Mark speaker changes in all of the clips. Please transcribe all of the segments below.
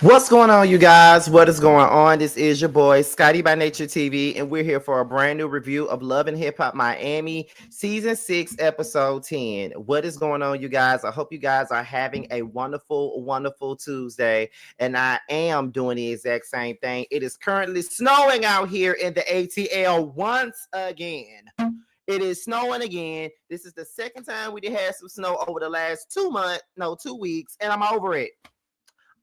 Speaker 1: What's going on, you guys? What is going on? This is your boy, Scotty by Nature TV, and we're here for a brand new review of Love and Hip Hop Miami, Season 6, Episode 10. What is going on, you guys? I hope you guys are having a wonderful, wonderful Tuesday, and I am doing the exact same thing. It is currently snowing out here in the ATL once again. It is snowing again. This is the second time we did have some snow over the last 2 weeks, and I'm over it.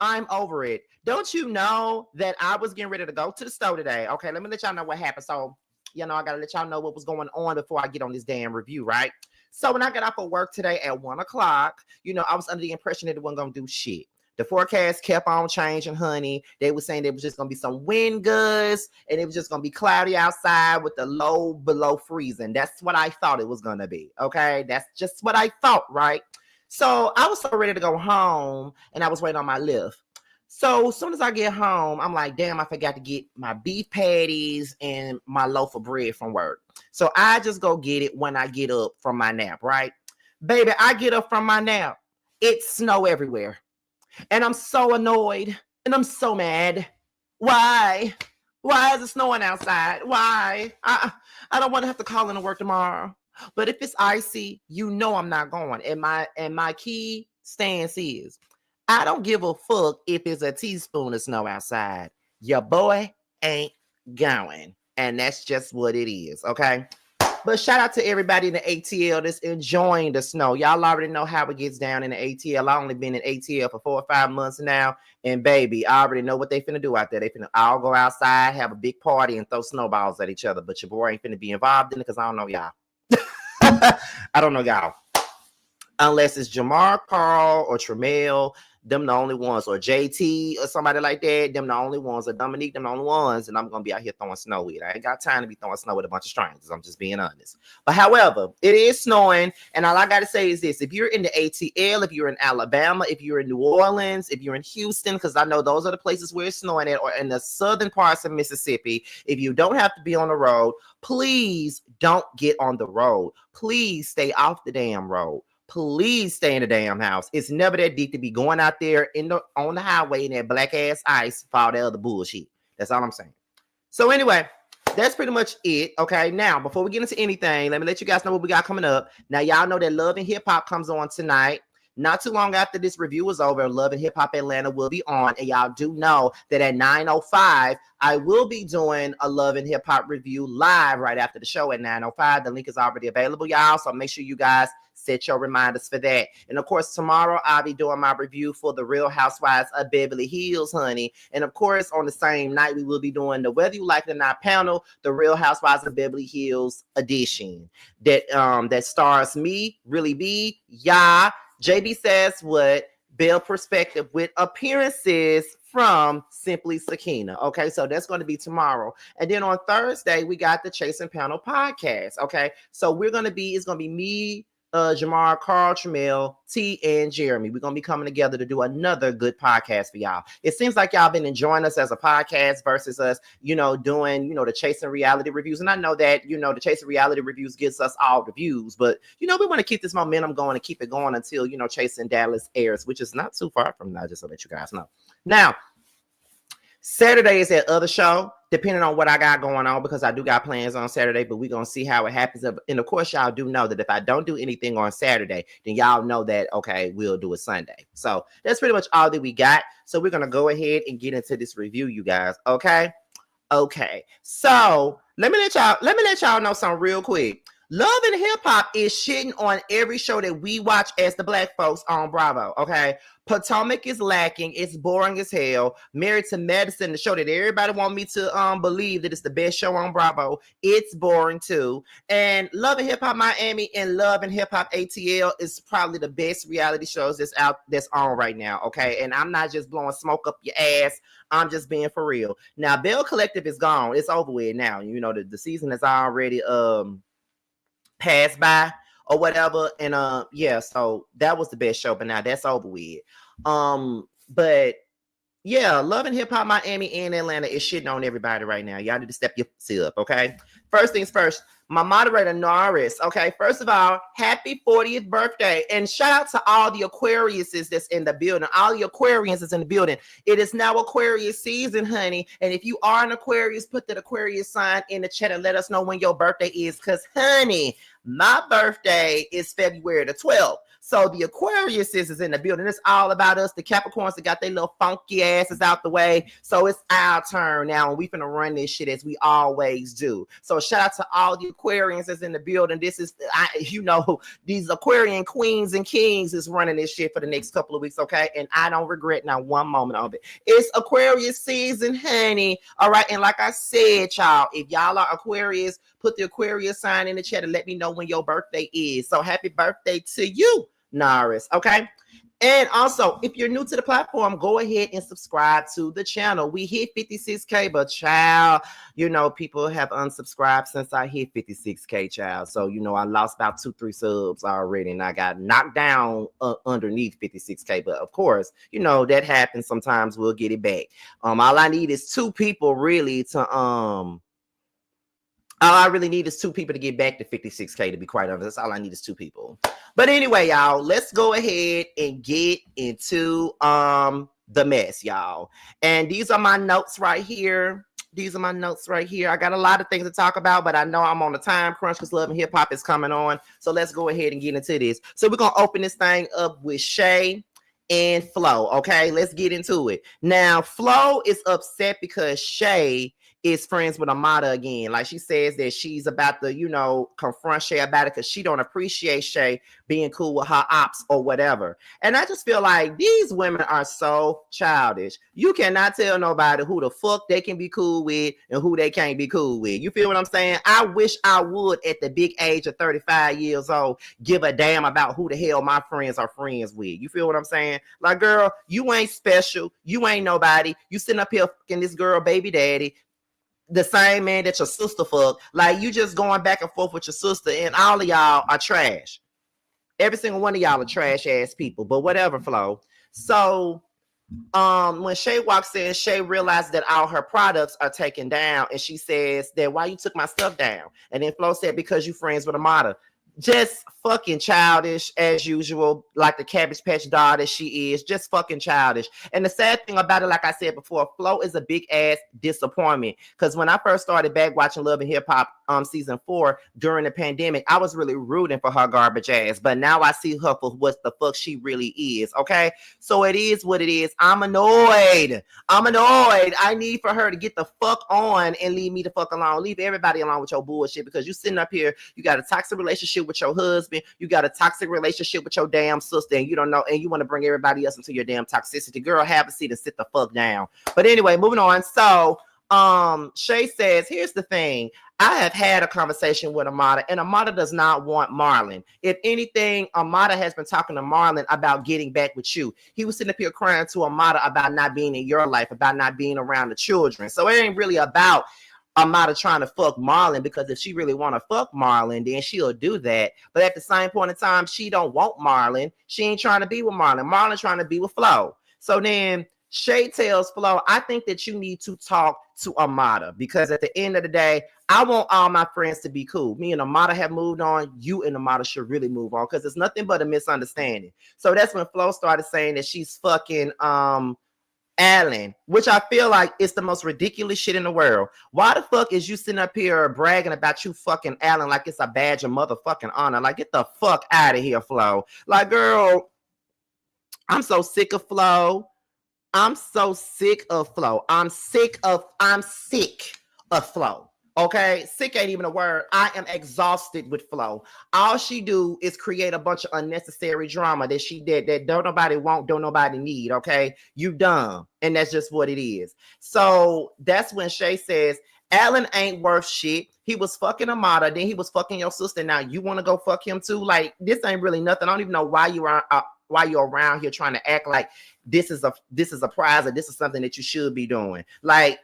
Speaker 1: I'm over it. Don't you know that I was getting ready to go to the store today? Okay, let me let y'all know what happened. So, I got to let y'all know what was going on before I get on this damn review, right? So, when I got off of work today at 1 o'clock, I was under the impression that it wasn't going to do shit. The forecast kept on changing, honey. They were saying there was just going to be some wind gusts and it was just going to be cloudy outside with the low below freezing. That's what I thought it was going to be, okay? That's just what I thought, right? So I was so ready to go home and I was waiting on my lift. So as soon as I get home, I'm like, damn, I forgot to get my beef patties and my loaf of bread from work. So I just go get it when I get up from my nap, right? Baby, I get up from my nap. It's snow everywhere. And I'm so annoyed and I'm so mad. Why? Why is it snowing outside? Why? I don't want to have to call in to work tomorrow. But if it's icy, I'm not going. And my key stance is, I don't give a fuck if it's a teaspoon of snow outside. Your boy ain't going. And that's just what it is, okay? But shout out to everybody in the ATL that's enjoying the snow. Y'all already know how it gets down in the ATL. I only been in ATL for 4 or 5 months now. And baby, I already know what they finna do out there. They finna all go outside, have a big party, and throw snowballs at each other. But your boy ain't finna be involved in it because I don't know y'all. I don't know y'all. Unless it's Jamar, Carl, or Tremel, them the only ones, or JT or somebody like that, them the only ones, or Dominique, them the only ones, and I'm gonna be out here throwing snow with. I ain't got time to be throwing snow with a bunch of strangers. I'm just being honest. But however, it is snowing, and all I gotta say is this: if you're in the ATL, if you're in Alabama, if you're in New Orleans, if you're in Houston, because I know those are the places where it's snowing at, or in the southern parts of Mississippi, if you don't have to be on the road, please don't get on the road. Please stay off the damn road. Please stay in the damn house. It's never that deep to be going out there on the highway in that black ass ice for all the other bullshit. That's all I'm saying. So anyway, that's pretty much it. Okay, now before we get into anything, let me let you guys know what we got coming up. Now y'all know that Love and Hip Hop comes on tonight. Not too long after this review is over, Love and Hip Hop Atlanta will be on. And y'all do know that at 9:05, I will be doing a Love and Hip Hop review live right after the show at 9:05. The link is already available, y'all. So make sure you guys set your reminders for that. And of course, tomorrow I'll be doing my review for the Real Housewives of Beverly Hills, honey. And of course, on the same night, we will be doing the Whether You Like It or Not panel, the Real Housewives of Beverly Hills edition. That stars me, Really B, JB Says What, Belle Perspective, with appearances from Simply Sakina. Okay, so that's going to be tomorrow. And then on Thursday, we got the Chasing Panel podcast. Okay, so it's going to be me, Jamar, Carl, Tremel, T, and Jeremy. We're going to be coming together to do another good podcast for y'all. It seems like y'all been enjoying us as a podcast versus us, doing, the Chasing Reality reviews. And I know that, the Chasing Reality reviews gets us all the views, but, we want to keep this momentum going and keep it going until, Chasing Dallas airs, which is not too far from now, just to let you guys know. Now, Saturday is that other show, depending on what I got going on, because I do got plans on Saturday, but we're going to see how it happens. And of course, y'all do know that if I don't do anything on Saturday, then y'all know that, okay, we'll do it Sunday. So that's pretty much all that we got. So we're going to go ahead and get into this review, you guys. Okay. So let me let y'all know something real quick. Love and Hip Hop is shitting on every show that we watch as the black folks on Bravo, okay? Potomac is lacking. It's boring as hell. Married to Medicine, the show that everybody want me to believe that it's the best show on Bravo, it's boring too. And Love and Hip Hop Miami and Love and Hip Hop ATL is probably the best reality shows that's on right now, okay? And I'm not just blowing smoke up your ass. I'm just being for real. Now, Bell Collective is gone. It's over with now. The season is already passed by or whatever, and so that was the best show, but now that's over with. But Yeah, Love and Hip Hop Miami and Atlanta is shitting on everybody right now. Y'all need to step your shit up, okay? First things first, my moderator Norris. Okay, first of all, happy 40th birthday, and shout out to all the Aquariuses that's in the building. All the Aquarians is in the building. It is now Aquarius season, honey. And if you are an Aquarius, put that Aquarius sign in the chat and let us know when your birthday is. Cause, honey, my birthday is February the 12th. So the Aquarius is in the building. It's all about us. The Capricorns that got their little funky asses out the way. So it's our turn now, and we finna run this shit as we always do. So shout out to all the Aquarians that's in the building. This is, these Aquarian queens and kings is running this shit for the next couple of weeks, okay? And I don't regret not one moment of it. It's Aquarius season, honey. All right, and like I said, y'all, if y'all are Aquarius, put the Aquarius sign in the chat and let me know when your birthday is. So happy birthday to you, Norris, okay? And also, if you're new to the platform, go ahead and subscribe to the channel. We hit 56K, but child, people have unsubscribed since I hit 56K, child. So, I lost about 2-3 subs already, and I got knocked down underneath 56K. But of course, that happens. Sometimes we'll get it back. All I need is 2 people really to all I really need is 2 people to get back to 56K, to be quite honest. That's all I need is 2 people. But anyway, y'all, let's go ahead and get into the mess, y'all. And these are my notes right here. I got a lot of things to talk about, but I know I'm on a time crunch because Love and Hip Hop is coming on. So let's go ahead and get into this. So we're going to open this thing up with Shay and Flo, okay? Let's get into it. Now, Flo is upset because Shay is friends with Amada again. Like, she says that she's about to, confront Shay about it because she don't appreciate Shay being cool with her ops or whatever. And I just feel like these women are so childish. You cannot tell nobody who the fuck they can be cool with and who they can't be cool with. You feel what I'm saying? I wish I would, at the big age of 35 years old, give a damn about who the hell my friends are friends with. You feel what I'm saying? Like, girl, you ain't special. You ain't nobody. You sitting up here fucking this girl baby daddy, the same man that your sister fucked. Like, you just going back and forth with your sister, and all of y'all are trash. Every single one of y'all are trash ass people, but whatever, Flo. So when Shay walks in, Shay realizes that all her products are taken down, and she says that, why you took my stuff down? And then Flo said, because you friends with Amada. Just fucking childish as usual, like the Cabbage Patch doll that she is. Just fucking childish. And the sad thing about it, like I said before, Flo is a big ass disappointment. Because when I first started back watching Love and Hip Hop season 4 during the pandemic, I was really rooting for her garbage ass. But now I see her for what the fuck she really is. Okay, so it is what it is. I'm annoyed. I need for her to get the fuck on and leave me the fuck alone. Leave everybody alone with your bullshit, because you sitting up here, you got a toxic relationship with your husband, you got a toxic relationship with your damn sister, and you don't know, and you want to bring everybody else into your damn toxicity. Girl, have a seat and sit the fuck down. But anyway, moving on. So Shay says, here's the thing. I have had a conversation with Amada, and Amada does not want Marlon. If anything, Amada has been talking to Marlon about getting back with you. He was sitting up here crying to Amada about not being in your life, about not being around the children. So it ain't really about Amada trying to fuck Marlon, because if she really want to fuck Marlon, then she'll do that. But at the same point in time, she don't want Marlon. She ain't trying to be with Marlon. Marlon's trying to be with Flo. So then Shay tells Flo, I think that you need to talk to Amada, because at the end of the day, I want all my friends to be cool. Me and Amada have moved on. You and Amada should really move on, because it's nothing but a misunderstanding. So that's when Flo started saying that she's fucking Alan, which I feel like is the most ridiculous shit in the world. Why the fuck is you sitting up here bragging about you fucking Alan like it's a badge of motherfucking honor? Like, get the fuck out of here, Flo. Like, girl, I'm so sick of Flo. I'm sick of Flo. Okay, sick ain't even a word. I am exhausted with Flo. All she do is create a bunch of unnecessary drama that don't nobody want, don't nobody need. Okay, you dumb, and that's just what it is. So that's when Shay says, Alan ain't worth shit. He was fucking Amada, then he was fucking your sister. Now you want to go fuck him too? Like, this ain't really nothing. I don't even know why you're around here trying to act like this is a prize or this is something that you should be doing. Like,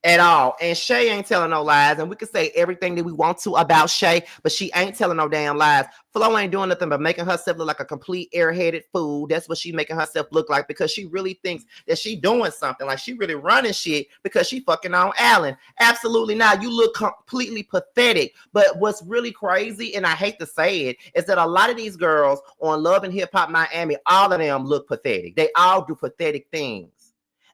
Speaker 1: at all. And Shay ain't telling no lies. And we can say everything that we want to about Shay, but she ain't telling no damn lies. Flo ain't doing nothing but making herself look like a complete airheaded fool. That's what she making herself look like, because she really thinks that she doing something. Like she really running shit because she fucking on Alan. Absolutely not. You look completely pathetic. But what's really crazy, and I hate to say it, is that a lot of these girls on Love and Hip Hop Miami, all of them look pathetic. They all do pathetic things.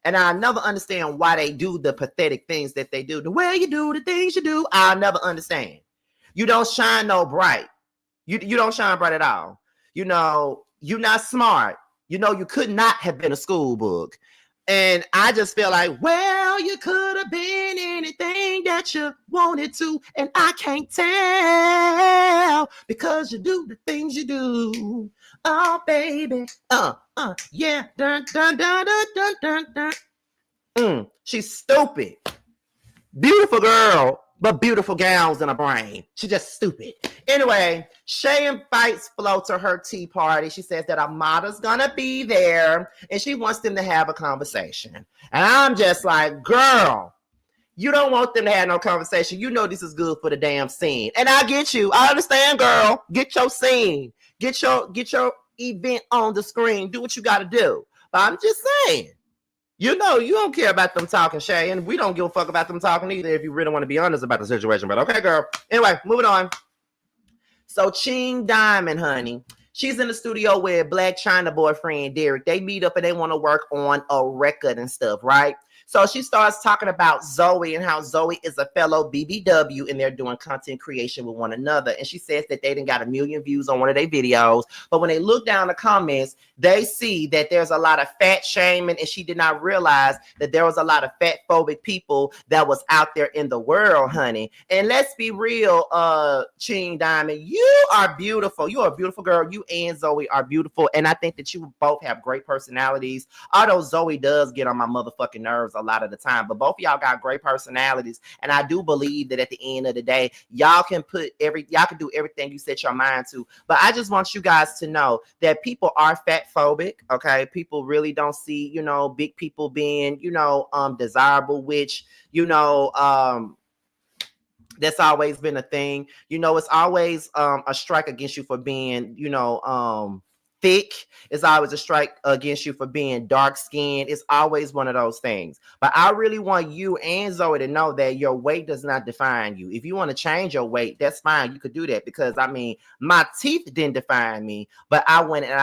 Speaker 1: And I never understand why they do the pathetic things that they do. The way you do the things you do, I'll never understand. You don't shine no bright. You don't shine bright at all. You know, you're not smart. You know, you could not have been a school book. And I just feel like, well, you could have been anything that you wanted to, and I can't tell because you do the things you do. Oh, baby. Yeah. Dun, dun, dun, dun, dun, dun, dun. She's stupid. Beautiful girl, but beautiful gowns in a brain. She's just stupid. Anyway, Shay invites Flo to her tea party. She says that Amada's gonna be there and she wants them to have a conversation. And I'm just like, girl, you don't want them to have no conversation. You know this is good for the damn scene. And I get you. I understand, girl. Get your scene. Get your event on the screen. Do what you gotta do. But I'm just saying, you know, you don't care about them talking, Shay, and we don't give a fuck about them talking either if you really want to be honest about the situation. But okay, girl. Anyway, moving on. So Ching Diamond, honey, she's in the studio with Black China boyfriend Derek. They meet up and they want to work on a record and stuff, right? So she starts talking about Zoe and how Zoe is a fellow BBW and they're doing content creation with one another. And she says that they didn't got 1 million views on one of their videos. But when they look down the comments, they see that there's a lot of fat shaming, and she did not realize that there was a lot of fat phobic people that was out there in the world, honey. And let's be real, Ching Diamond, you are beautiful. You are a beautiful girl. You and Zoe are beautiful. And I think that you both have great personalities. Although Zoe does get on my motherfucking nerves a lot of the time, but both of y'all got great personalities. And I do believe that at the end of the day, y'all can do everything you set your mind to. But I just want you guys to know that people are fat phobic. Okay, people really don't see, you know, big people being, you know, desirable, which, you know, that's always been a thing. You know, it's always a strike against you for being, you know, thick. It's always a strike against you for being dark skinned. It's always one of those things. But I really want you and Zoe to know that your weight does not define you. If you want to change your weight, that's fine. You could do that, because I mean, my teeth didn't define me, but I went and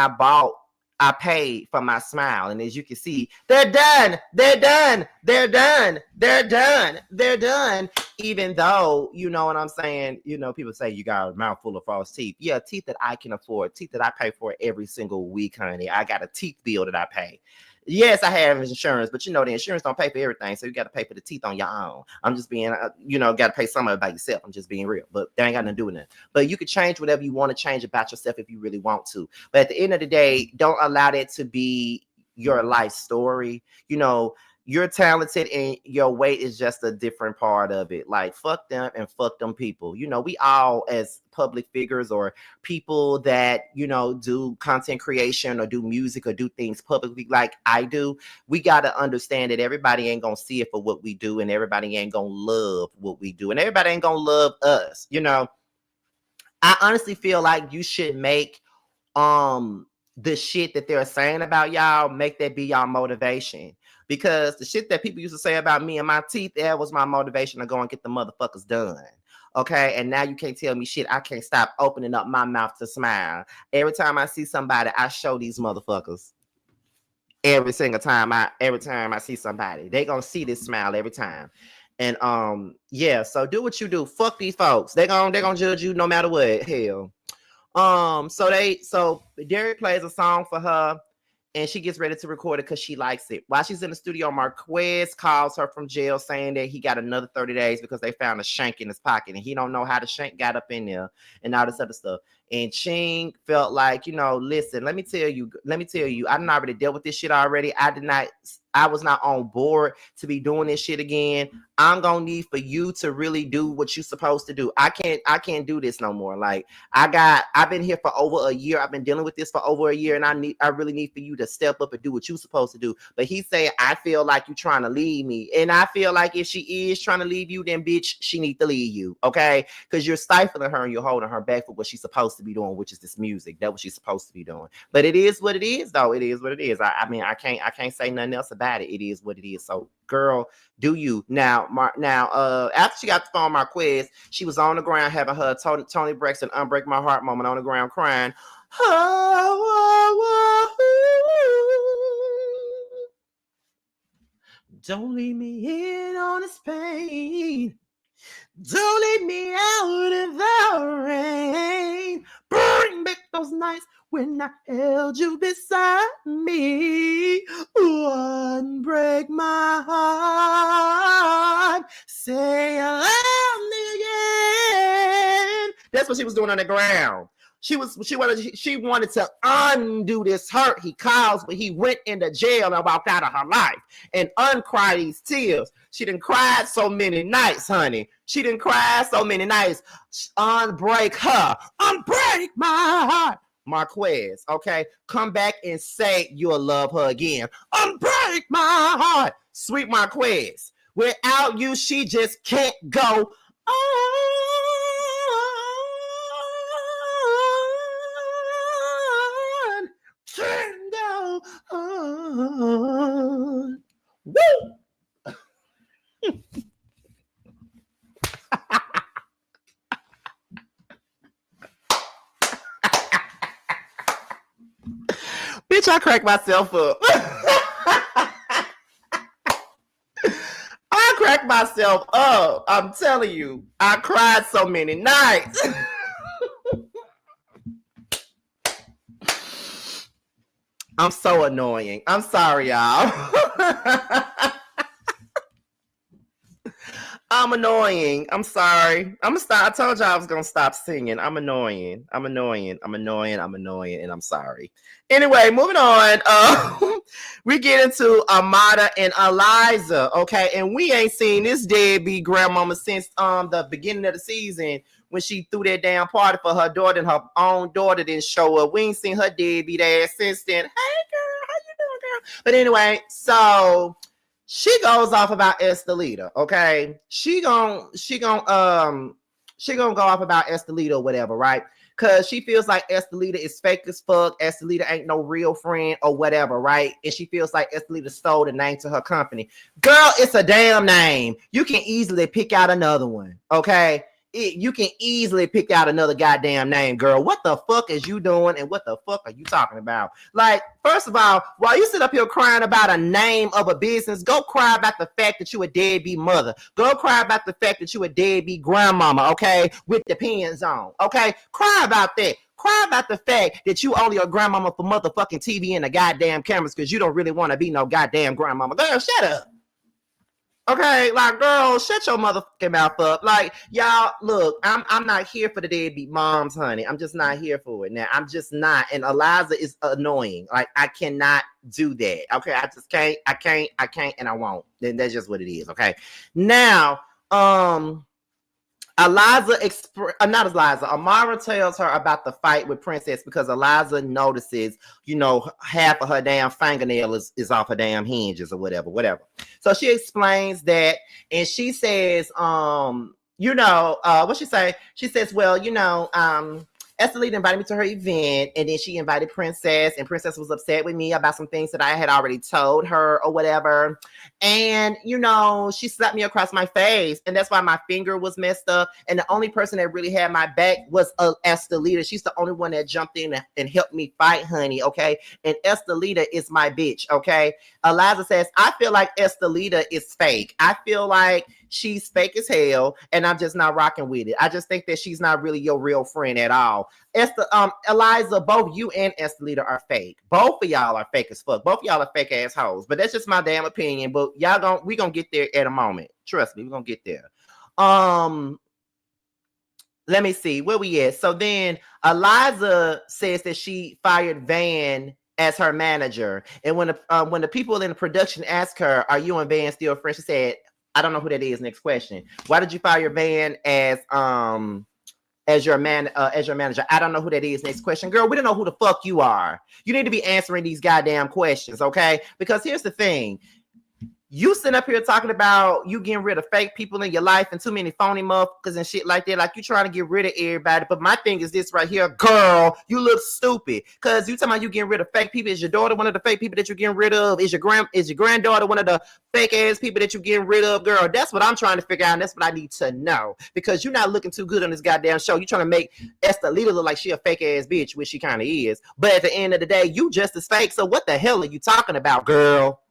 Speaker 1: I paid for my smile. And as you can see, they're done. They're done. They're done. They're done. They're done. Even though, you know what I'm saying? You know, people say you got a mouthful of false teeth. Yeah, teeth that I can afford. Teeth that I pay for every single week, honey. I got a teeth bill that I pay. Yes, I have insurance, but you know, the insurance don't pay for everything. So you got to pay for the teeth on your own. I'm just being, you know, got to pay some of it by yourself. I'm just being real, but that ain't got nothing to do with it. But you can change whatever you want to change about yourself if you really want to. But at the end of the day, don't allow that to be your life story. You know, you're talented and your weight is just a different part of it. Like, fuck them and fuck them people. You know, we all, as public figures or people that, you know, do content creation or do music or do things publicly like I do, we got to understand that everybody ain't going to see it for what we do, and everybody ain't going to love what we do, and everybody ain't going to love us. You know, I honestly feel like you should make the shit that they're saying about y'all, make that be y'all motivation. Because the shit that people used to say about me and my teeth, that was my motivation to go and get the motherfuckers done. Okay, and now you can't tell me shit. I can't stop opening up my mouth to smile. Every time I see somebody, I show these motherfuckers. Every single time I see somebody, they gonna see this smile every time. And yeah, so do what you do. Fuck these folks. They gonna judge you no matter what. Hell. So Derek plays a song for her, and she gets ready to record it because she likes it. While she's in the studio, Marquez calls her from jail saying that he got another 30 days because they found a shank in his pocket, and he don't know how the shank got up in there and all this other stuff. And Ching felt like, listen, let me tell you, I done already dealt with this shit already. I was not on board to be doing this shit again. I'm gonna need for you to really do what you're supposed to do. I can't do this no more. Like I've been here for over a year. I've been dealing with this for over a year, and I really need for you to step up and do what you're supposed to do. But he said, I feel like you're trying to leave me. And I feel like if she is trying to leave you, then bitch, she need to leave you. Okay. Because you're stifling her and you're holding her back for what she's supposed to be doing, which is this music. That's what she's supposed to be doing. But it is what it is, though. It is what it is. I mean, I can't say nothing else about it. It is what it is. So girl, do you now? After she got the phone, Marquez, she was on the ground having her Tony Braxton "Unbreak My Heart" moment on the ground, crying. Don't leave me in on this pain. Don't leave me out in the rain. Bring back those nights when I held you beside me. Unbreak my heart. Say I love me again. That's what she was doing on the ground. She wanted to undo this hurt he caused when he went into jail and walked out of her life and uncry these tears. She done cried so many nights, honey. She done cried so many nights. Unbreak her. Unbreak my heart. Marquez, okay? Come back and say you'll love her again. Unbreak my heart. Sweet Marquez. Without you, she just can't go on. Can't go on. Woo! Bitch, I cracked myself up. I cracked myself up. I'm telling you, I cried so many nights. I'm so annoying. I'm sorry, y'all. I'm annoying. I'm sorry. I'm gonna stop. I told y'all I was gonna stop singing. I'm annoying. I'm annoying. I'm annoying. I'm annoying, and I'm sorry. Anyway, moving on. We get into Amada and Eliza. Okay, and we ain't seen this deadbeat grandmama since the beginning of the season when she threw that damn party for her daughter, and her own daughter didn't show up. We ain't seen her deadbeat ass since then. Hey girl, how you doing, girl? But anyway, so she goes off about Estelita, okay? She gonna go off about Estelita or whatever, right? Because she feels like Estelita is fake as fuck. Estelita ain't no real friend or whatever, right? And she feels like Estelita stole the name to her company. Girl, it's a damn name. You can easily pick out another one, okay? You can easily pick out another goddamn name, girl. What the fuck is you doing and what the fuck are you talking about? Like, first of all, while you sit up here crying about a name of a business, go cry about the fact that you a deadbeat mother. Go cry about the fact that you a deadbeat grandmama, okay, with the pins on, okay? Cry about that. Cry about the fact that you only a grandmama for motherfucking TV and the goddamn cameras because you don't really want to be no goddamn grandmama. Girl, shut up. Okay, like, girl, shut your motherfucking mouth up. Like, y'all, look, I'm not here for the deadbeat moms, honey. I'm just not here for it. Now, I'm just not. And Eliza is annoying. Like, I cannot do that. Okay, I just can't. I can't, and I won't. Then that's just what it is. Okay. Now, Amara tells her about the fight with Princess because Eliza notices, half of her damn fingernail is off her damn hinges or whatever. So she explains that, and she says, what she say? She says, well, Estelita invited me to her event, and then she invited Princess, and Princess was upset with me about some things that I had already told her or whatever. And, she slapped me across my face, and that's why my finger was messed up. And the only person that really had my back was Estelita. She's the only one that jumped in and helped me fight, honey, okay? And Estelita is my bitch, okay? Eliza says, I feel like Estelita is fake. I feel like she's fake as hell, and I'm just not rocking with it. I just think that she's not really your real friend at all. Eliza, both you and Estelita are fake. Both of y'all are fake as fuck. Both of y'all are fake assholes. But that's just my damn opinion. But we gonna get there at a moment. Trust me, we're gonna get there. let me see where we at. So then Eliza says that she fired Van as her manager, and when the people in the production asked her, "Are you and Van still friends?" She said, "I don't know who that is." Next question: Why did you fire Van as your manager? I don't know who that is. Next question. Girl, we don't know who the fuck you are. You need to be answering these goddamn questions, okay? Because here's the thing. You sitting up here talking about you getting rid of fake people in your life and too many phony motherfuckers and shit like that. Like you trying to get rid of everybody. But my thing is this right here, girl, you look stupid. Cause you talking about you getting rid of fake people. Is your daughter one of the fake people that you're getting rid of? Is your granddaughter one of the fake ass people that you're getting rid of? Girl, that's what I'm trying to figure out. And that's what I need to know. Because you're not looking too good on this goddamn show. You're trying to make Estelita look like she a fake ass bitch, which she kind of is. But at the end of the day, you just as fake. So what the hell are you talking about, girl?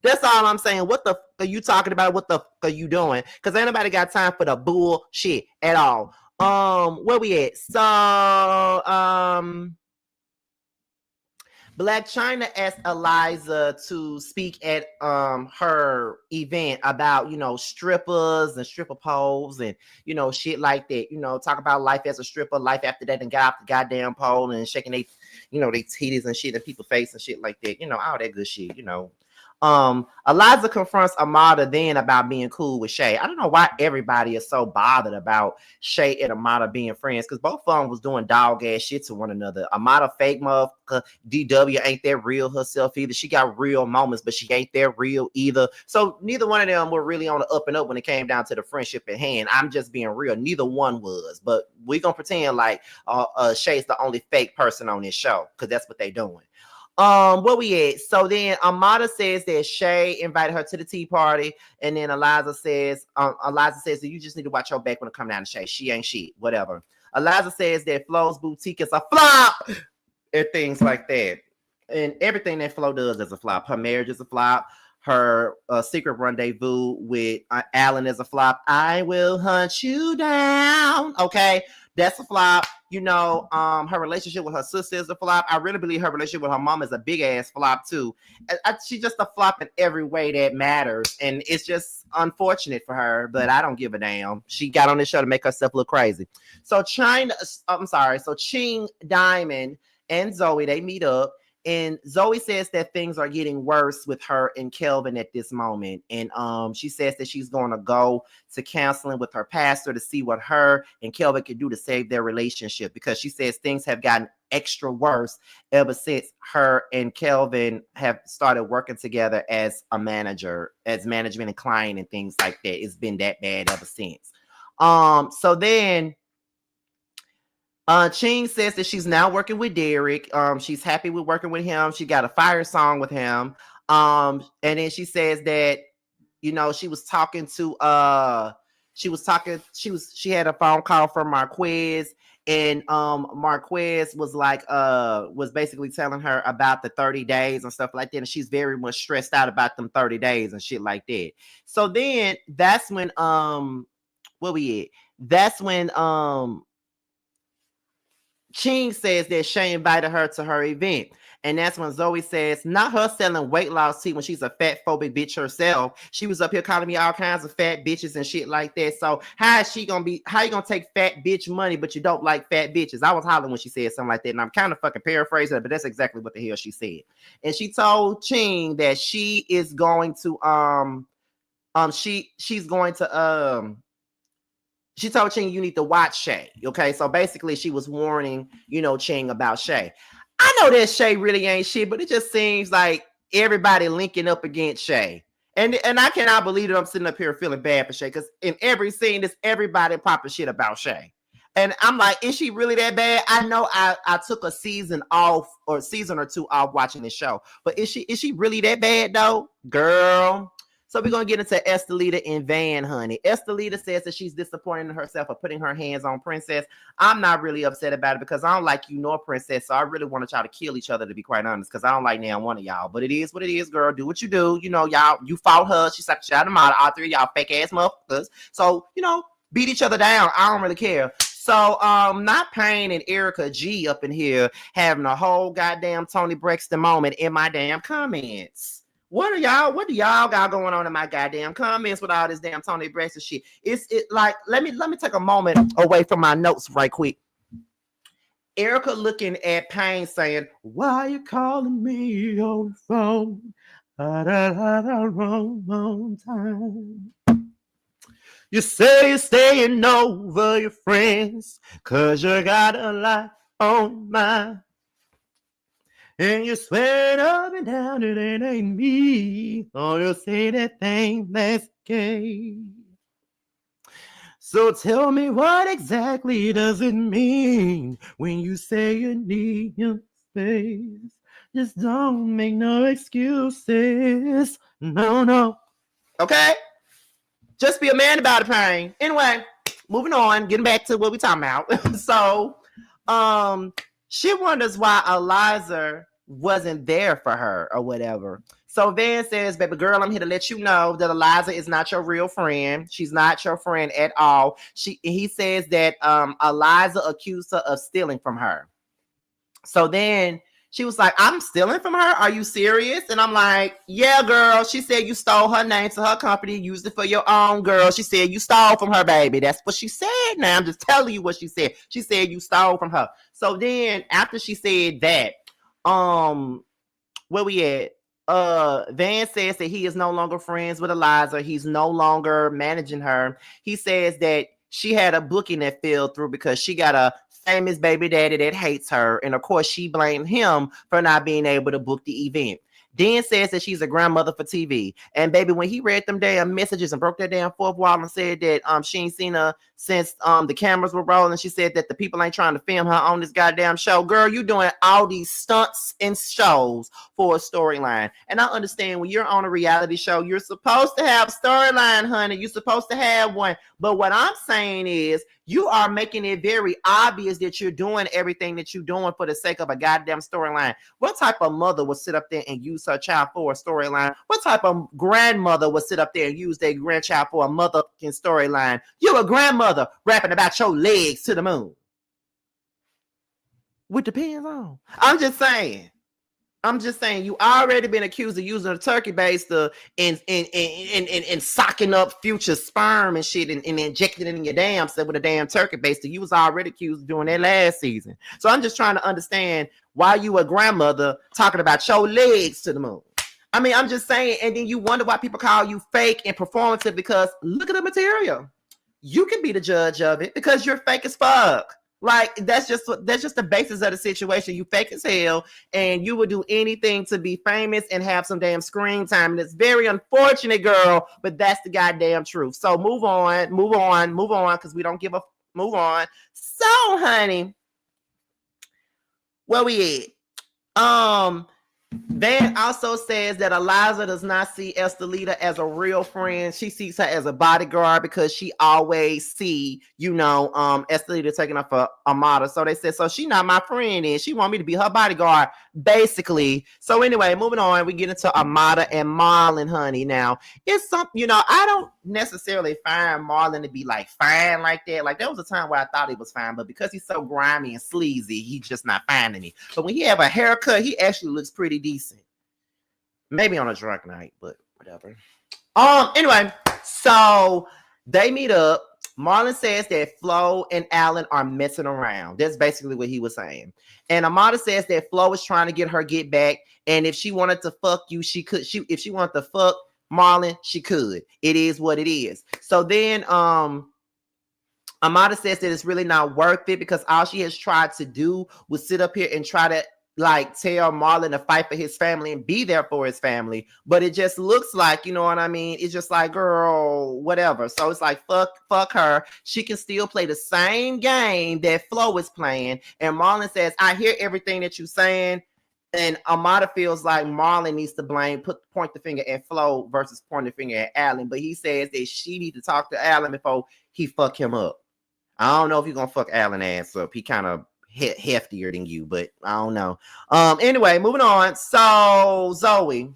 Speaker 1: That's all I'm saying. What the fuck are you talking about? What the fuck are you doing? Because ain't nobody got time for the bullshit at all. Where we at? So, Black China asked Eliza to speak at her event about, strippers and stripper poles and, shit like that. Talk about life as a stripper, life after that, and got off the goddamn pole and shaking they titties and shit in people's face and shit like that. All that good shit, Eliza confronts Amada then about being cool with Shay. I don't know why everybody is so bothered about Shay and Amada being friends, because both of them was doing dog ass shit to one another. Amada fake motherfucker. DW ain't that real herself either. She got real moments, but she ain't that real either. So neither one of them were really on the up and up when it came down to the friendship at hand. I'm just being real. Neither one was. But we gonna pretend like Shay's the only fake person on this show, because that's what they doing. Where we at? So then Amada says that Shay invited her to the tea party, and then Eliza says that you just need to watch your back when it come down to Shay. She ain't shit, whatever. Eliza says that Flo's boutique is a flop, and things like that. And everything that Flo does is a flop. Her marriage is a flop. Her secret rendezvous with Alan is a flop. I will hunt you down. Okay. That's a flop. Her relationship with her sister is a flop. I really believe her relationship with her mom is a big ass flop too. She's just a flop in every way that matters. And it's just unfortunate for her, but I don't give a damn. She got on this show to make herself look crazy. So Ching Diamond and Zoe, they meet up. And Zoe says that things are getting worse with her and Kelvin at this moment. And she says that she's going to go to counseling with her pastor to see what her and Kelvin can do to save their relationship, because she says things have gotten extra worse ever since her and Kelvin have started working together as management and client and things like that. It's been that bad ever since. So then Ching says that she's now working with Derek. She's happy with working with him. She got a fire song with him. And then she says that, she had a phone call from Marquez, and Marquez was basically telling her about the 30 days and stuff like that. And she's very much stressed out about them 30 days and shit like that. So then that's when Ching says that Shay invited her to her event. And that's when Zoe says, not her selling weight loss tea when she's a fat phobic bitch herself. She was up here calling me all kinds of fat bitches and shit like that. So how you gonna take fat bitch money, but you don't like fat bitches? I was hollering when she said something like that. And I'm kind of fucking paraphrasing it, but that's exactly what the hell she said. And she told Ching that she is going to, she told Ching, you need to watch Shay. Okay. So basically she was warning, Ching about Shay. I know that Shay really ain't shit, but it just seems like everybody linking up against Shay. And I cannot believe that I'm sitting up here feeling bad for Shay, because in every scene, there's everybody popping shit about Shay. And I'm like, is she really that bad? I know I took a season or two off watching the show, but is she really that bad though? Girl. So we're going to get into Estelita and Van, honey. Estelita says that she's disappointed in herself for putting her hands on Princess. I'm not really upset about it, because I don't like you nor Princess, so I really want to try to kill each other, to be quite honest, because I don't like now one of y'all. But it is what it is, girl. Do what you do. Y'all, you fought her. She sucked shit out of Amada. All three of y'all fake ass motherfuckers. So, beat each other down. I don't really care. So, not Payne and Erica G up in here having a whole goddamn Tony Braxton moment in my damn comments. What do y'all got going on in my goddamn comments with all this damn Tony Braxton shit? It like let me take a moment away from my notes right quick. Erica looking at Payne saying, "Why you calling me on the phone? Wrong time. You say you're staying over your friends, 'cause you got a lot on mind. And you swear up and down it ain't me. Or you say that thing that's gay. So tell me, what exactly does it mean when you say you need your space? Just don't make no excuses. No. Okay? Just be a man about it, Payne. Anyway, moving on, getting back to what we're talking about. So, she wonders why Eliza wasn't there for her or whatever. So Van says, baby girl, I'm here to let you know that Eliza is not your real friend. She's not your friend at all. He says that Eliza accused her of stealing from her. So then she was like, I'm stealing from her? Are you serious? And I'm like, yeah, girl. She said you stole her name to her company, used it for your own, girl. She said you stole from her, baby. That's what she said. Now I'm just telling you what she said. She said you stole from her. So then after she said that, where we at? Van says that he is no longer friends with Eliza. He's no longer managing her. He says that she had a booking that fell through because she got a famous baby daddy that hates her. And of course, she blamed him for not being able to book the event. Dan says that she's a grandmother for TV. And baby, when he read them damn messages and broke that damn fourth wall and said that she ain't seen her since the cameras were rolling, she said that the people ain't trying to film her on this goddamn show. Girl, you doing all these stunts and shows for a storyline. And I understand when you're on a reality show, you're supposed to have storyline, honey. You're supposed to have one. But what I'm saying is you are making it very obvious that you're doing everything that you're doing for the sake of a goddamn storyline. What type of mother would sit up there and use her child for a storyline? What type of grandmother would sit up there and use their grandchild for a motherfucking storyline? You're a grandmother rapping about your legs to the moon. What depends on? I'm just saying you already been accused of using a turkey baster and socking up future sperm and shit and injecting it in your damn self with a damn turkey baster. You was already accused of doing that last season. So I'm just trying to understand why you a grandmother talking about your legs to the moon. I mean, I'm just saying, and then you wonder why people call you fake and performative because look at the material. You can be the judge of it because you're fake as fuck. Like that's just the basis of the situation. You fake as hell, and you would do anything to be famous and have some damn screen time. And it's very unfortunate, girl, but that's the goddamn truth. So move on, because we don't give a move on. So, honey, where we at? Van also says that Eliza does not see Estelita as a real friend. She sees her as a bodyguard because she always see, Estelita taking her for Amada. So they said, so she not my friend and she want me to be her bodyguard, basically. So anyway, moving on, we get into Amada and Marlon, honey. Now, it's something, I don't necessarily find Marlon to be like fine like that. Like there was a time where I thought he was fine, but because he's so grimy and sleazy, he's just not fine to me. But when he have a haircut, he actually looks pretty decent. Maybe on a drunk night, but whatever. Anyway, so they meet up. Marlon says that Flo and Alan are messing around. That's basically what he was saying. And Amada says that Flo is trying to get her get back. And if she wanted to fuck you, she could. If she wanted to fuck Marlon, she could. It is what it is. So then Amada says that it's really not worth it because all she has tried to do was sit up here and try to tell Marlon to fight for his family and be there for his family. But it just looks like, you know what I mean? It's just like, girl, whatever. So it's like, fuck her. She can still play the same game that Flo is playing. And Marlon says, I hear everything that you're saying. And Amada feels like Marlon needs to point the finger at Flo versus point the finger at Alan. But he says that she needs to talk to Alan before he fuck him up. I don't know if you're going to fuck Alan ass up. He kind of heftier than you, but I don't know. Anyway, moving on. So Zoe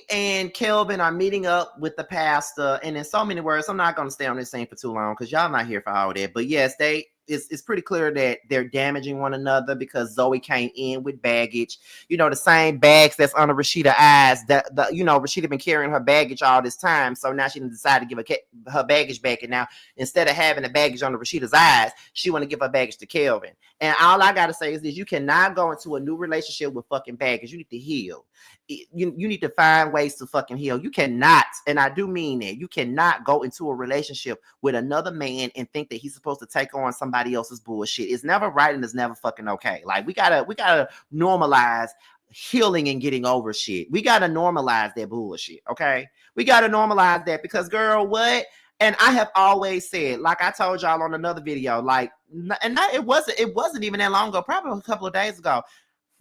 Speaker 1: and Kelvin are meeting up with the pastor, and in so many words, I'm not going to stay on this scene for too long because y'all not here for all that. But yes, they it's pretty clear that they're damaging one another because Zoe came in with baggage, the same bags that's under Rashida's eyes. Rashida been carrying her baggage all this time, so now she decided to give her baggage back, and now instead of having the baggage under Rashida's eyes, she want to give her baggage to Kelvin. And all I gotta say is this: you cannot go into a new relationship with fucking baggage. You need to heal. You need to find ways to fucking heal. You cannot, and I do mean that, you cannot go into a relationship with another man and think that he's supposed to take on somebody else's bullshit. It's never right and it's never fucking okay. Like, we gotta normalize healing and getting over shit. We gotta normalize that bullshit, okay? We gotta normalize that because, girl, what? And I have always said, like I told y'all on another video, like, it wasn't even that long ago, probably a couple of days ago.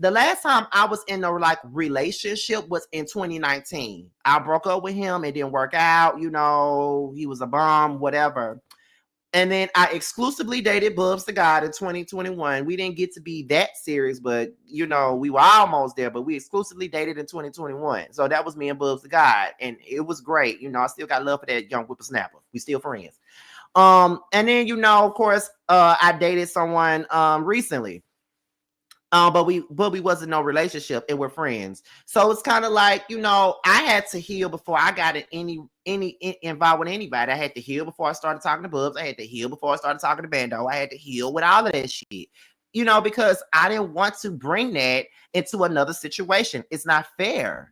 Speaker 1: The last time I was in a relationship was in 2019. I broke up with him. It didn't work out. He was a bum, whatever. And then I exclusively dated Bubs the God in 2021. We didn't get to be that serious, but we were almost there. But we exclusively dated in 2021. So that was me and Bubs the God, and it was great. I still got love for that young whippersnapper. We still friends. And then of course, I dated someone recently. But we wasn't no relationship and we're friends. So it's kind of like, I had to heal before I got in any involved with anybody. I had to heal before I started talking to Bubs. I had to heal before I started talking to Bando. I had to heal with all of that shit, because I didn't want to bring that into another situation. It's not fair.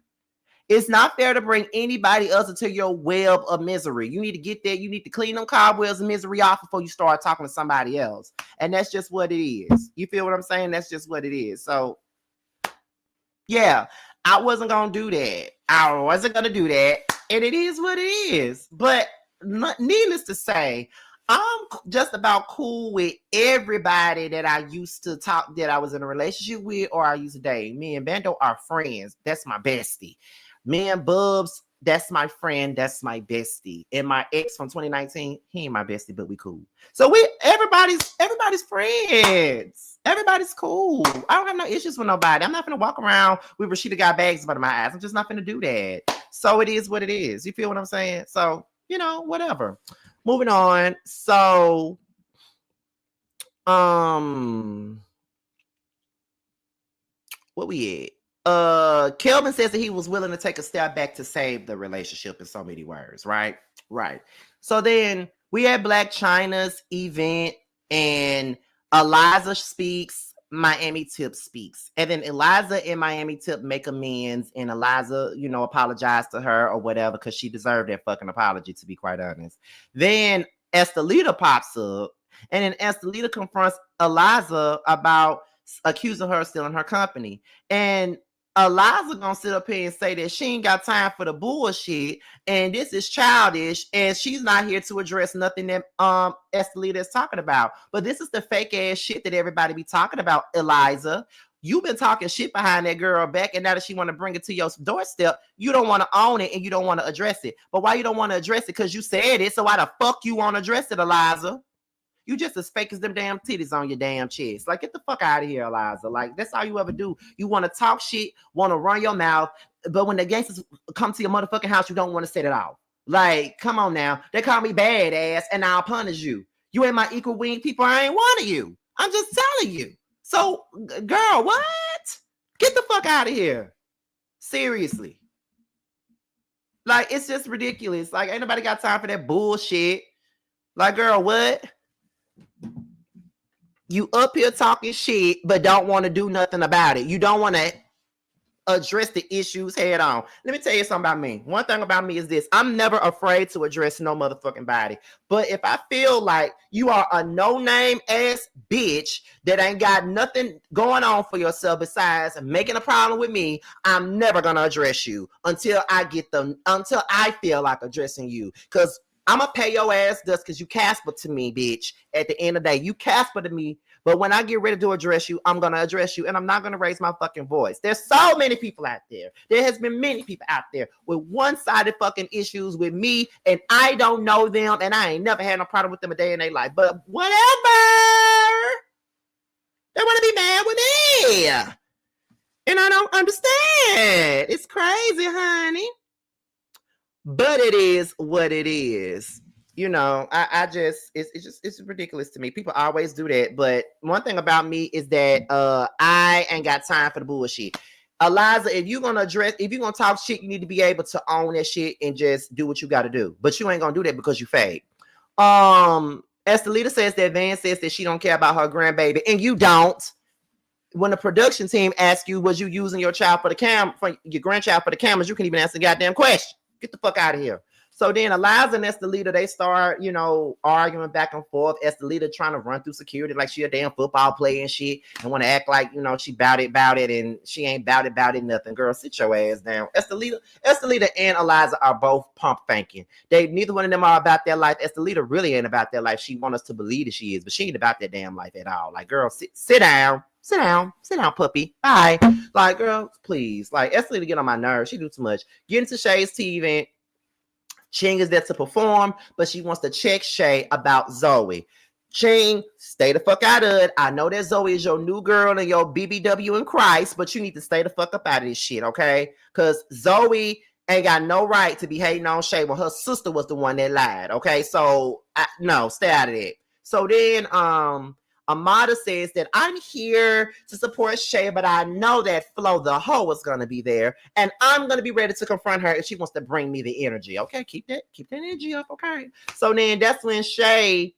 Speaker 1: It's not fair to bring anybody else into your web of misery. You need to get there. You need to clean them cobwebs of misery off before you start talking to somebody else. And that's just what it is. You feel what I'm saying? That's just what it is. So, yeah, I wasn't going to do that. I wasn't going to do that. And it is what it is. But needless to say, I'm just about cool with everybody that I used to talk, that I was in a relationship with or I used to date. Me and Bando are friends. That's my bestie. Me and Bubs, that's my friend, that's my bestie. And my ex from 2019, he ain't my bestie, but we cool. So everybody's friends. Everybody's cool. I don't have no issues with nobody. I'm not gonna walk around with Rashida got bags under my eyes. I'm just not gonna do that. So it is what it is. You feel what I'm saying? So, whatever. Moving on. So, what we at? Kelvin says that he was willing to take a step back to save the relationship in so many words, right? So then we had Black China's event and Eliza speaks, Miami Tip speaks. And then Eliza and Miami Tip make amends and Eliza, apologize to her or whatever because she deserved that fucking apology, to be quite honest. Then Estelita pops up and then Estelita confronts Eliza about accusing her of stealing her company. And Eliza gonna sit up here and say that she ain't got time for the bullshit and this is childish and she's not here to address nothing that Estelita is talking about. But this is the fake ass shit that everybody be talking about, Eliza. You've been talking shit behind that girl back, and now that she want to bring it to your doorstep, you don't want to own it and you don't want to address it. But why you don't want to address it? Because you said it, so why the fuck you want to address it, Eliza? You just as fake as them damn titties on your damn chest. Like, get the fuck out of here, Eliza. Like, that's all you ever do. You want to talk shit, want to run your mouth, but when the gangsters come to your motherfucking house, you don't want to set it off. Like, come on now. They call me badass, and I'll punish you. You ain't my equal wing people. I ain't one of you. I'm just telling you. So, girl, what? Get the fuck out of here. Seriously. Like, it's just ridiculous. Like, ain't nobody got time for that bullshit. Like, girl, what? You up here talking shit, but don't want to do nothing about it. You don't want to address the issues head on. Let me tell you something about me. One thing about me is this: I'm never afraid to address no motherfucking body. But if I feel like you are a no-name ass bitch that ain't got nothing going on for yourself besides making a problem with me, I'm never gonna address you until I feel like addressing you. Because I'm going to pay your ass dust because you Casper to me, bitch. At the end of the day, you Casper to me. But when I get ready to address you, I'm going to address you. And I'm not going to raise my fucking voice. There's so many people out there. There has been many people out there with one-sided fucking issues with me. And I don't know them. And I ain't never had no problem with them a day in their life. But whatever. They want to be mad with me. And I don't understand. It's crazy, honey. But it is what it is. you know, I just it's ridiculous to me. People always do that. But one thing about me is that I ain't got time for the bullshit. Eliza, if you're gonna talk shit, you need to be able to own that shit and just do what you gotta do. But you ain't gonna do that because you fake. As the leader says that Van says that she don't care about her grandbaby, and you don't. When the production team asks you, was you using your child for your grandchild for the cameras, you can't even answer the goddamn question. Get the fuck out of here. So then Eliza and Estelita, they start, arguing back and forth. Estelita trying to run through security like she a damn football player and shit, and want to act like, she bout it, and she ain't bout it, nothing. Girl, sit your ass down. Estelita and Eliza are both pump faking. Neither one of them are about their life. Estelita really ain't about their life. She wants us to believe that she is, but she ain't about that damn life at all. Like, girl, sit down. Sit down, puppy. Bye. Like, girl, please. Like, Estelita get on my nerves. She do too much. Get into Shay's tea event. Ching is there to perform, but she wants to check Shay about Zoe. Ching, stay the fuck out of it. I know that Zoe is your new girl and your BBW in Christ, but you need to stay the fuck up out of this shit, okay? Because Zoe ain't got no right to be hating on Shay when her sister was the one that lied, okay? So, no, stay out of it. So then, Amada says that I'm here to support Shay, but I know that Flo the hoe is gonna be there, and I'm gonna be ready to confront her if she wants to bring me the energy. Okay, keep that energy up. Okay. So then that's when Shay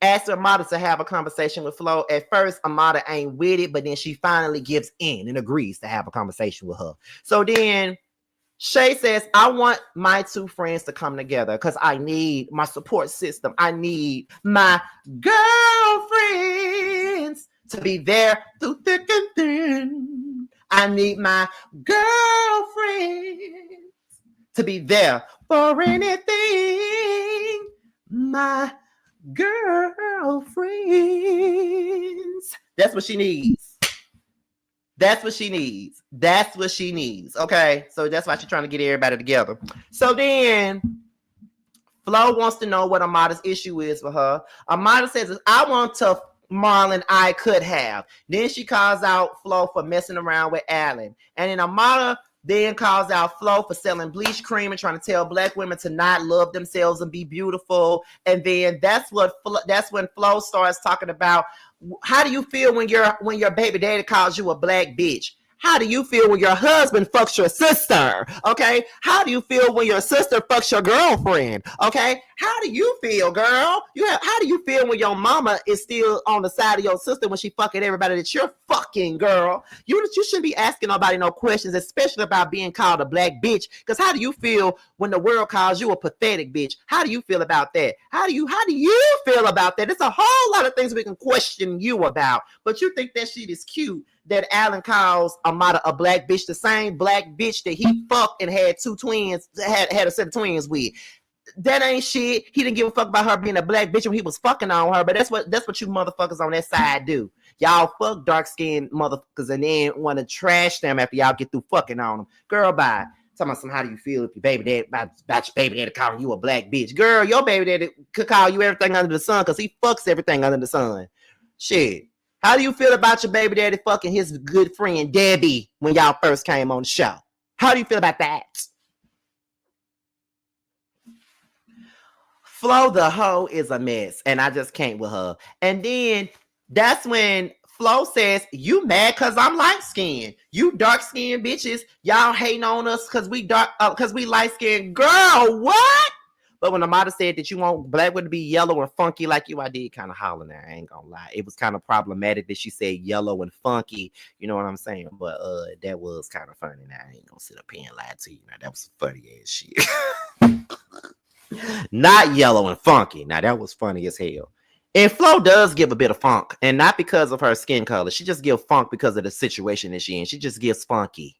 Speaker 1: asked Amada to have a conversation with Flo. At first, Amada ain't with it, but then she finally gives in and agrees to have a conversation with her. So then Shay says, I want my two friends to come together because I need my support system. I need my girlfriends to be there through thick and thin. I need my girlfriends to be there for anything. My girlfriends. That's what she needs. That's what she needs. Okay. So that's why she's trying to get everybody together. So then Flo wants to know what Amada's issue is for her. Amada says, I want to Marlon I could have. Then she calls out Flo for messing around with Alan. And then Amada then calls out Flo for selling bleach cream and trying to tell black women to not love themselves and be beautiful. And then that's when Flo starts talking about, how do you feel when your baby daddy calls you a black bitch? How do you feel when your husband fucks your sister? Okay. How do you feel when your sister fucks your girlfriend? Okay. How do you feel, girl? How do you feel when your mama is still on the side of your sister when she fucking everybody that you're fucking, girl? You shouldn't be asking nobody no questions, especially about being called a black bitch. Because how do you feel when the world calls you a pathetic bitch? How do you feel about that? How do you feel about that? There's a whole lot of things we can question you about. But you think that shit is cute that Alan calls Amada a black bitch, the same black bitch that he fucked and had two twins, had a set of twins with. That ain't shit. He didn't give a fuck about her being a black bitch when he was fucking on her, but that's what you motherfuckers on that side do. Y'all fuck dark-skinned motherfuckers and then want to trash them after y'all get through fucking on them. Girl, bye. Talking about how do you feel if your baby daddy, about your baby daddy calling you a black bitch? Girl, your baby daddy could call you everything under the sun because he fucks everything under the sun. Shit. How do you feel about your baby daddy fucking his good friend Debbie when y'all first came on the show? How do you feel about that? Flo the hoe is a mess, and I just can't with her. And then that's when Flo says, you mad because I'm light-skinned. You dark-skinned bitches, y'all hating on us because we light-skinned. Girl, what? But when Amada said that you want black women to be yellow and funky like you, I did kind of holler there. I ain't gonna lie. It was kind of problematic that she said yellow and funky. You know what I'm saying? But that was kind of funny. Now I ain't gonna sit up here and lie to you. Now that was funny ass shit. Not yellow and funky. Now that was funny as hell. And Flo does give a bit of funk, and not because of her skin color. She just gives funk because of the situation that she in. She just gives funky.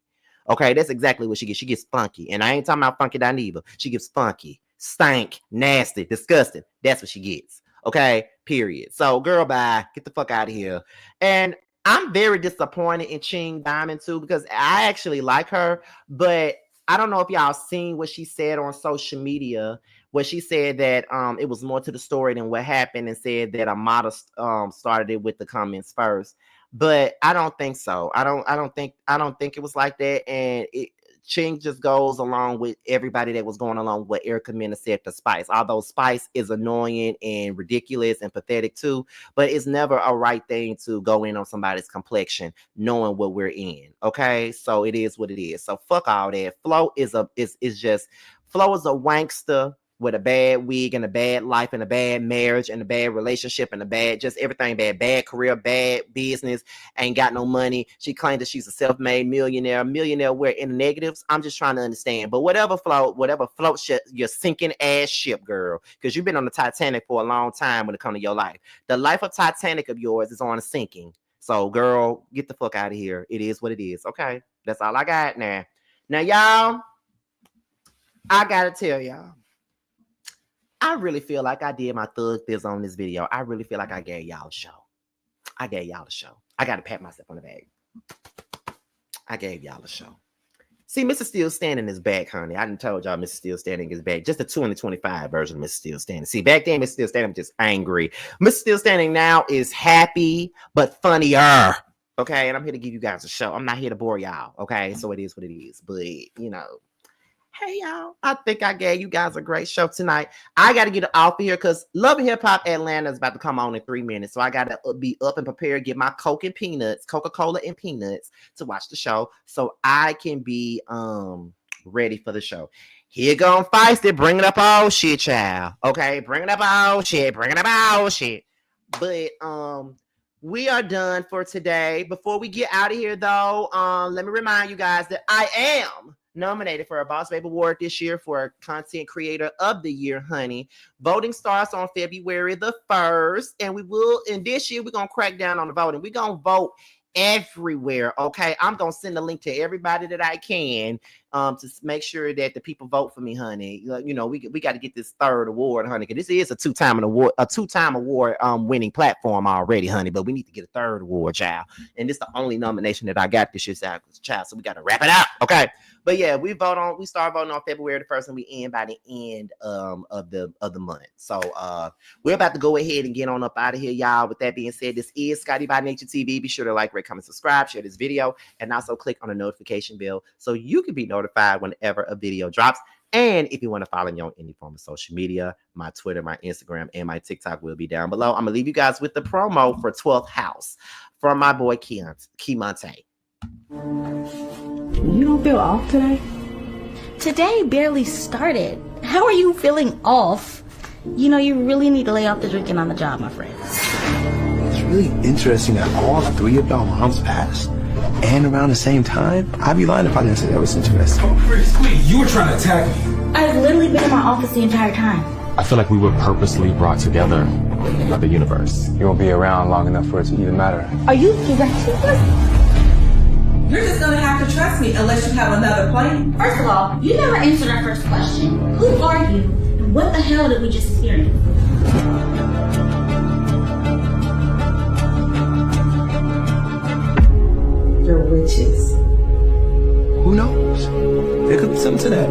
Speaker 1: Okay, that's exactly what she gets. She gets funky. And I ain't talking about funky Dineva. She gives funky, stank, nasty, disgusting. That's what she gets. Okay, period. So, girl, bye. Get the fuck out of here. And I'm very disappointed in Ching Diamond, too, because I actually like her. But I don't know if y'all seen what she said on social media, where she said that it was more to the story than what happened, and said that Amada started it with the comments first. But I don't think so. I don't think it was like that. And Ching just goes along with everybody that was going along with what Erica Mena said to Spice. Although Spice is annoying and ridiculous and pathetic too, but it's never a right thing to go in on somebody's complexion knowing what we're in. Okay, so it is what it is. So fuck all that. Flo is a wankster with a bad wig and a bad life and a bad marriage and a bad relationship and a bad, just everything bad career, bad business, ain't got no money. She claimed that she's a self-made millionaire where in the negatives. I'm just trying to understand. But whatever floats your sinking ass ship, girl, because you've been on the Titanic for a long time when it comes to your life. The life of Titanic of yours is on a sinking. So girl, get the fuck out of here. It is what it is. Okay. That's all I got now. Now, y'all, I gotta tell y'all, I really feel like I did my thug fizz on this video. I really feel like I gave y'all a show. I got to pat myself on the back. I gave y'all a show. See, Mr. Still Standing is back, honey. I done told y'all Mr. Still Standing is back. Just the 2025 version of Mr. Still Standing. See, back then, Mr. Still Standing was just angry. Mr. Still Standing now is happy, but funnier. Okay, and I'm here to give you guys a show. I'm not here to bore y'all. Okay, so it is what it is. But, you know. Hey, y'all. I think I gave you guys a great show tonight. I got to get it off of here because Love and Hip Hop Atlanta is about to come on in 3 minutes. So I got to be up and prepared, get my Coca-Cola and peanuts to watch the show so I can be ready for the show. Here go Feisty, bringing up all shit, child. Okay, bringing up all shit. But we are done for today. Before we get out of here, though, let me remind you guys that I am nominated for a Boss Babe Award this year for Content Creator of the Year, honey. Voting starts on February the 1st, and this year we're going to crack down on the voting. We're going to vote everywhere, okay? I'm going to send a link to everybody that I can to make sure that the people vote for me, honey. You know, we got to get this 3rd award, honey, because this is a two-time award winning platform already, honey, but we need to get a 3rd award, child. And this is the only nomination that I got this year, child, so we got to wrap it up, okay? But yeah, we start voting on February the 1st and we end by the end of the month. So we're about to go ahead and get on up out of here, y'all. With that being said, this is Scotty by Nature TV. Be sure to like, rate, comment, subscribe, share this video, and also click on the notification bell so you can be notified whenever a video drops. And if you want to follow me on any form of social media, my Twitter, my Instagram, and my TikTok will be down below. I'm gonna leave you guys with the promo for 12th House from my boy Keymonte.
Speaker 2: You don't feel off today?
Speaker 3: Today barely started. How are you feeling off? You know, you really need to lay off the drinking on the job, my friend.
Speaker 4: It's really interesting that all 3 of y'all moms passed and around the same time. I'd be lying if I didn't say that was interesting.
Speaker 5: Oh, Chris, please, you were trying to attack me.
Speaker 3: I've literally been in my office the entire time.
Speaker 6: I feel like we were purposely brought together by the universe.
Speaker 4: You won't be around long enough for it to even matter.
Speaker 3: Are you threatening us?
Speaker 7: You're just gonna have to trust me unless you have another plan.
Speaker 3: First of all, you never answered our first question. Who are you? And what the hell did we just experience?
Speaker 7: You're witches.
Speaker 4: Who knows? There could be something to that.